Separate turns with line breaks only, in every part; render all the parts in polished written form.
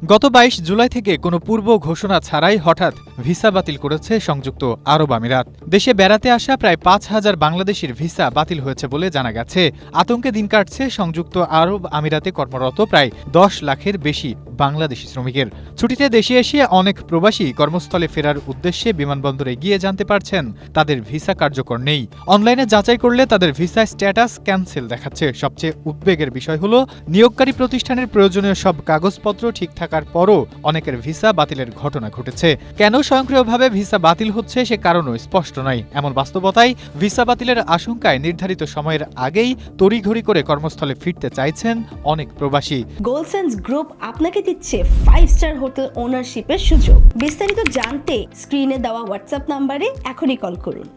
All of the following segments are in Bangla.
গত ২২ জুলাই থেকে কোনো পূর্ব ঘোষণা ছাড়াই হঠাৎ ভিসা বাতিল করেছে সংযুক্ত আরব আমিরাত। দেশে বেড়াতে আসা প্রায় ৫,০০০ বাংলাদেশির ভিসা বাতিল হয়েছে বলে জানা গেছে। আতঙ্কে দিন কাটছে সংযুক্ত আরব আমিরাতে কর্মরত প্রায় ১০ লাখের বেশি বাংলাদেশি শ্রমিকের। ছুটিতে দেশে এসে অনেক প্রবাসী কর্মস্থলে ফেরার উদ্দেশ্যে বিমানবন্দরে গিয়ে জানতে পারছেন তাদের ভিসা কার্যকর নেই। অনলাইনে যাচাই করলে তাদের ভিসা স্ট্যাটাস ক্যান্সেল দেখাচ্ছে। সবচেয়ে উদ্বেগের বিষয় হলো নিয়োগকারী প্রতিষ্ঠানের প্রয়োজনীয় সব কাগজপত্র ঠিক থাকার পরও অনেকের ভিসা বাতিলের ঘটনা ঘটেছে। কেন স্বয়ংক্রিয়ভাবে ভিসা বাতিল হচ্ছে সে কারণও স্পষ্ট নয়। এমন বাস্তবতায় ভিসা বাতিলের আশঙ্কায় নির্ধারিত সময়ের আগেই তড়িঘড়ি করে কর্মস্থলে ফিরতে চাইছেন অনেক প্রবাসী।
গোলসেন্স গ্রুপ আপনাকে দিচ্ছে 5 স্টার হোটেল ওনারশিপের সুযোগ। বিস্তারিত জানতে স্ক্রিনে দেওয়া হোয়াটসঅ্যাপ নম্বরে এখনই কল করুন।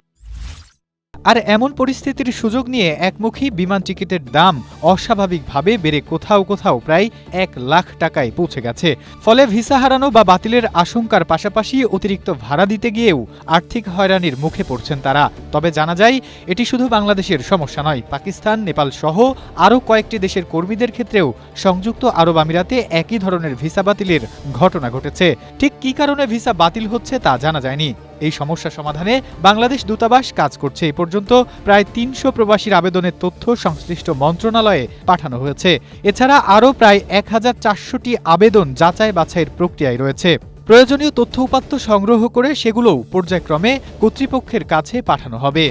আর এমন পরিস্থিতির সুযোগ নিয়ে একমুখী বিমান টিকিটের দাম অস্বাভাবিকভাবে বেড়ে কোথাও কোথাও প্রায় ১ লাখ টাকায় পৌঁছে গেছে। ফলে ভিসা হারানো বা বাতিলের আশঙ্কার পাশাপাশি অতিরিক্ত ভাড়া দিতে গিয়েও আর্থিক হয়রানির মুখে পড়ছেন তারা। তবে জানা যায় এটি শুধু বাংলাদেশের সমস্যা নয়, পাকিস্তান, নেপাল সহ আরও কয়েকটি দেশের কর্মীদের ক্ষেত্রেও সংযুক্ত আরব আমিরাতে একই ধরনের ভিসা বাতিলের ঘটনা ঘটেছে। ঠিক কী কারণে ভিসা বাতিল হচ্ছে তা জানা যায়নি। এই সমস্যা সমাধানে বাংলাদেশ দূতাবাস কাজ করছে। এই পর্যন্ত প্রায় ৩০০ প্রবাসীর আবেদনের তথ্য সংশ্লিষ্ট মন্ত্রণালয়ে পাঠানো হয়েছে। এছাড়া আরও প্রায় ১,৪০০টি আবেদন যাচাই বাছাইয়ের প্রক্রিয়ায় রয়েছে। প্রয়োজনীয় তথ্য উপাত্ত সংগ্রহ করে সেগুলোও পর্যায়ক্রমে কর্তৃপক্ষের কাছে পাঠানো হবে।